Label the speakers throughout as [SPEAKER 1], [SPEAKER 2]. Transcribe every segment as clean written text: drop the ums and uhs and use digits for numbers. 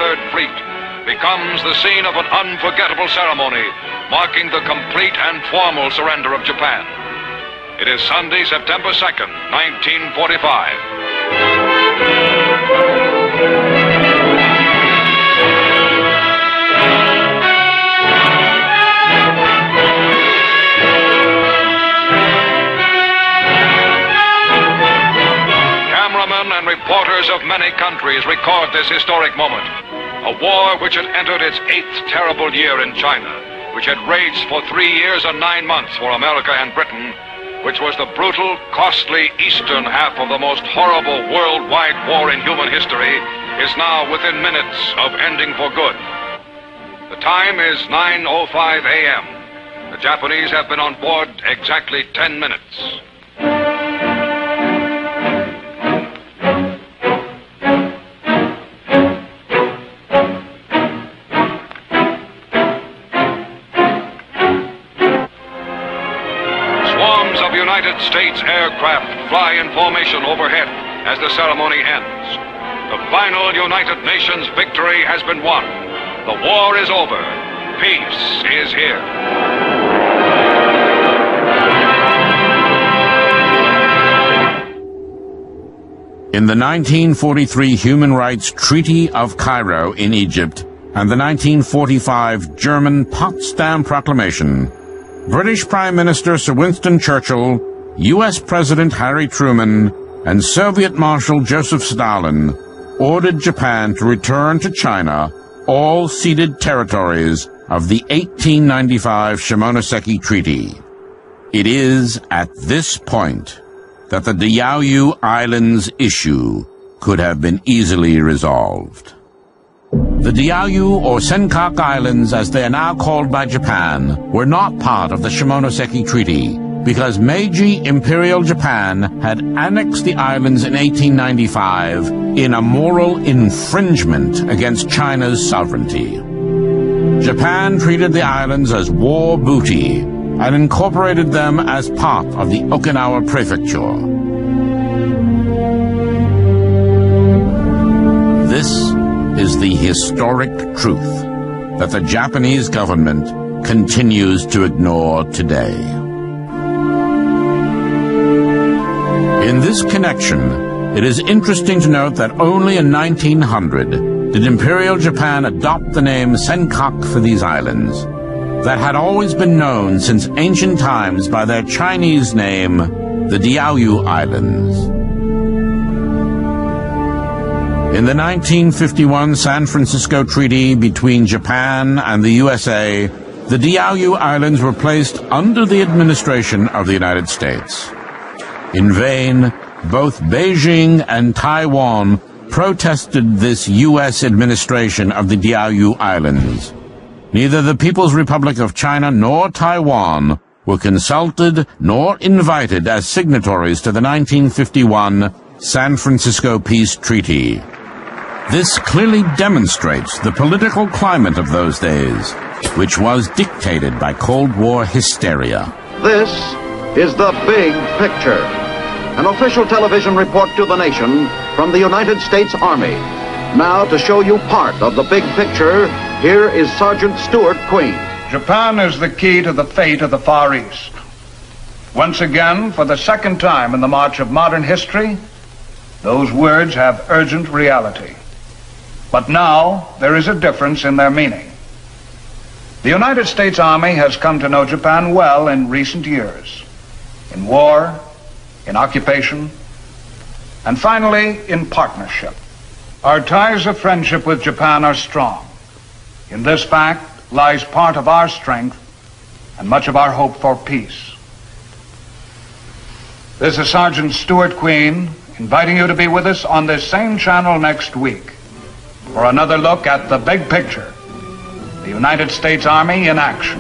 [SPEAKER 1] Third Fleet becomes the scene of an unforgettable ceremony marking the complete and formal surrender of Japan. It is Sunday, September 2nd, 1945. And reporters of many countries record this historic moment. A war which had entered its 8th terrible year in China, which had raged for 3 years and 9 months for America and Britain, which was the brutal, costly eastern half of the most horrible worldwide war in human history, is now within minutes of ending for good. The time is 9:05 a.m. The Japanese have been on board exactly 10 minutes. United States aircraft fly in formation overhead as the ceremony ends. The final United Nations victory has been won. The war is over. Peace is here.
[SPEAKER 2] In the 1943 Human Rights Treaty of Cairo in Egypt and the 1945 German Potsdam Proclamation, British Prime Minister Sir Winston Churchill, U.S. President Harry Truman, and Soviet Marshal Joseph Stalin ordered Japan to return to China all ceded territories of the 1895 Shimonoseki Treaty. It is at this point that the Diaoyu Islands issue could have been easily resolved. The Diaoyu, or Senkaku Islands as they are now called by Japan, were not part of the Shimonoseki Treaty because Meiji Imperial Japan had annexed the islands in 1895 in a moral infringement against China's sovereignty. Japan treated the islands as war booty and incorporated them as part of the Okinawa Prefecture. This is the historic truth that the Japanese government continues to ignore today. In this connection, it is interesting to note that only in 1900 did Imperial Japan adopt the name Senkaku for these islands that had always been known since ancient times by their Chinese name, the Diaoyu Islands. In the 1951 San Francisco Treaty between Japan and the USA, the Diaoyu Islands were placed under the administration of the United States. In vain, both Beijing and Taiwan protested this U.S. administration of the Diaoyu Islands. Neither the People's Republic of China nor Taiwan were consulted nor invited as signatories to the 1951 San Francisco Peace Treaty. This clearly demonstrates the political climate of those days, which was dictated by Cold War hysteria.
[SPEAKER 3] This is the big picture. An official television report to the nation from the United States Army. Now, to show you part of the big picture, here is Sergeant Stuart Queen.
[SPEAKER 4] Japan is the key to the fate of the Far East. Once again, for the second time in the march of modern history, those words have urgent reality. But now, there is a difference in their meaning. The United States Army has come to know Japan well in recent years. In war, in occupation, and finally, in partnership. Our ties of friendship with Japan are strong. In this fact lies part of our strength and much of our hope for peace. This is Sergeant Stuart Queen, inviting you to be with us on this same channel next week for another look at the big picture, the United States Army in action.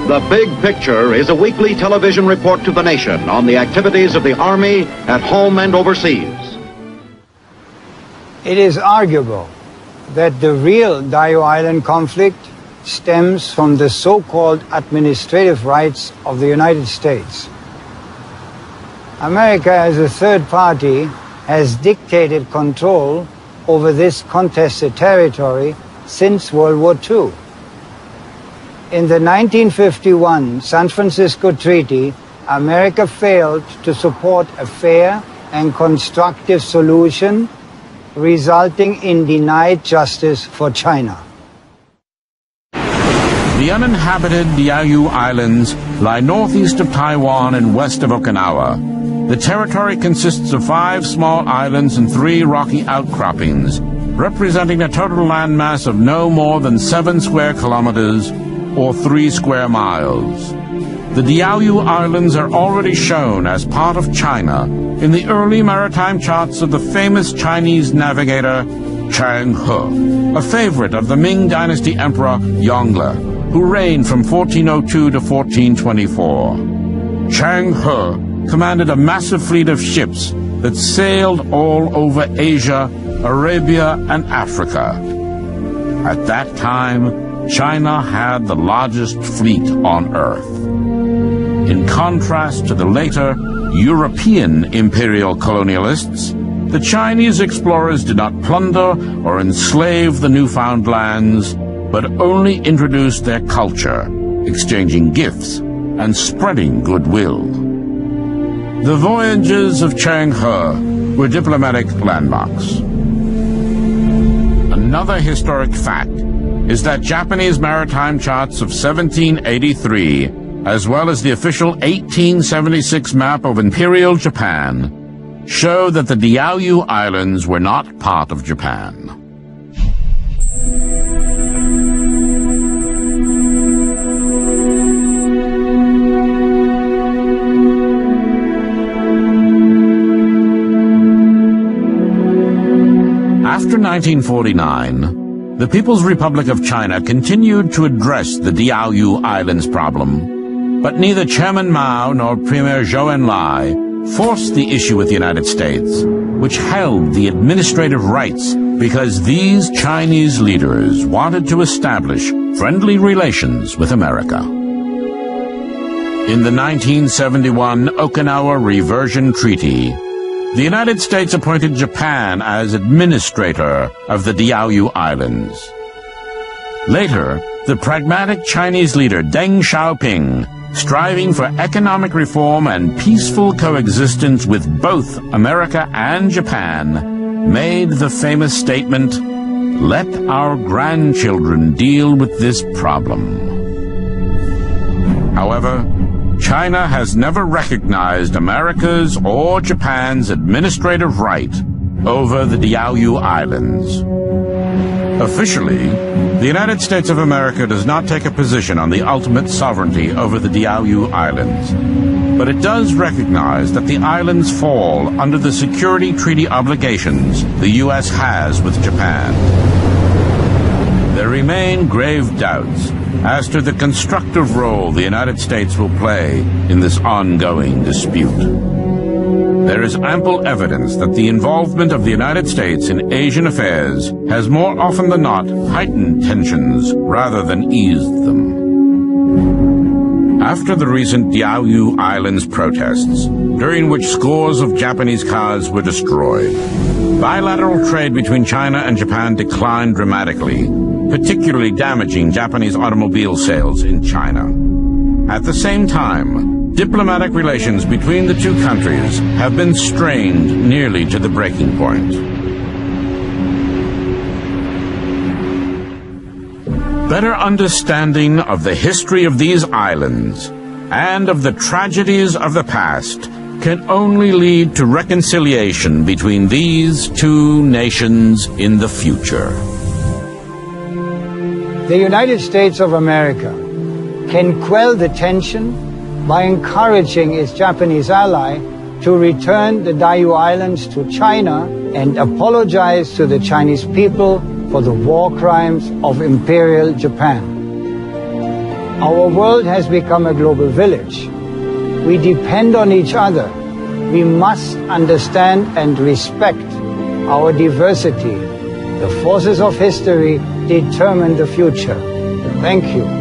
[SPEAKER 3] The Big Picture is a weekly television report to the nation on the activities of the Army at home and overseas.
[SPEAKER 5] It is arguable that the real Diaoyu Island conflict stems from the so-called administrative rights of the United States. America, as a third party, has dictated control over this contested territory since World War II. In the 1951 San Francisco Treaty, America failed to support a fair and constructive solution, resulting in denied justice for China.
[SPEAKER 2] The uninhabited Diaoyu Islands lie northeast of Taiwan and west of Okinawa. The territory consists of 5 small islands and 3 rocky outcroppings, representing a total landmass of no more than 7 square kilometers or 3 square miles. The Diaoyu Islands are already shown as part of China in the early maritime charts of the famous Chinese navigator Chang He, a favorite of the Ming Dynasty Emperor Yongle, who reigned from 1402 to 1424. Chang He commanded a massive fleet of ships that sailed all over Asia, Arabia, and Africa. At that time, China had the largest fleet on Earth. In contrast to the later European imperial colonialists, the Chinese explorers did not plunder or enslave the newfound lands, but only introduced their culture, exchanging gifts and spreading goodwill. The voyages of Chang He were diplomatic landmarks. Another historic fact is that Japanese maritime charts of 1783, as well as the official 1876 map of Imperial Japan, show that the Diaoyu Islands were not part of Japan. After 1949, the People's Republic of China continued to address the Diaoyu Islands problem, but neither Chairman Mao nor Premier Zhou Enlai forced the issue with the United States, which held the administrative rights because these Chinese leaders wanted to establish friendly relations with America. In the 1971 Okinawa Reversion Treaty, the United States appointed Japan as administrator of the Diaoyu Islands. Later, the pragmatic Chinese leader Deng Xiaoping, striving for economic reform and peaceful coexistence with both America and Japan, made the famous statement, "Let our grandchildren deal with this problem." However, China has never recognized America's or Japan's administrative right over the Diaoyu Islands. Officially, the United States of America does not take a position on the ultimate sovereignty over the Diaoyu Islands, but it does recognize that the islands fall under the security treaty obligations the U.S. has with Japan. There remain grave doubts as to the constructive role the United States will play in this ongoing dispute. There is ample evidence that the involvement of the United States in Asian affairs has more often than not heightened tensions rather than eased them. After the recent Diaoyu Islands protests, during which scores of Japanese cars were destroyed, bilateral trade between China and Japan declined dramatically, particularly damaging Japanese automobile sales in China. At the same time, diplomatic relations between the two countries have been strained nearly to the breaking point. Better understanding of the history of these islands and of the tragedies of the past can only lead to reconciliation between these two nations in the future.
[SPEAKER 5] The United States of America can quell the tension by encouraging its Japanese ally to return the Diaoyu Islands to China and apologize to the Chinese people for the war crimes of Imperial Japan. Our world has become a global village. We depend on each other. We must understand and respect our diversity. The forces of history determine the future. Thank you.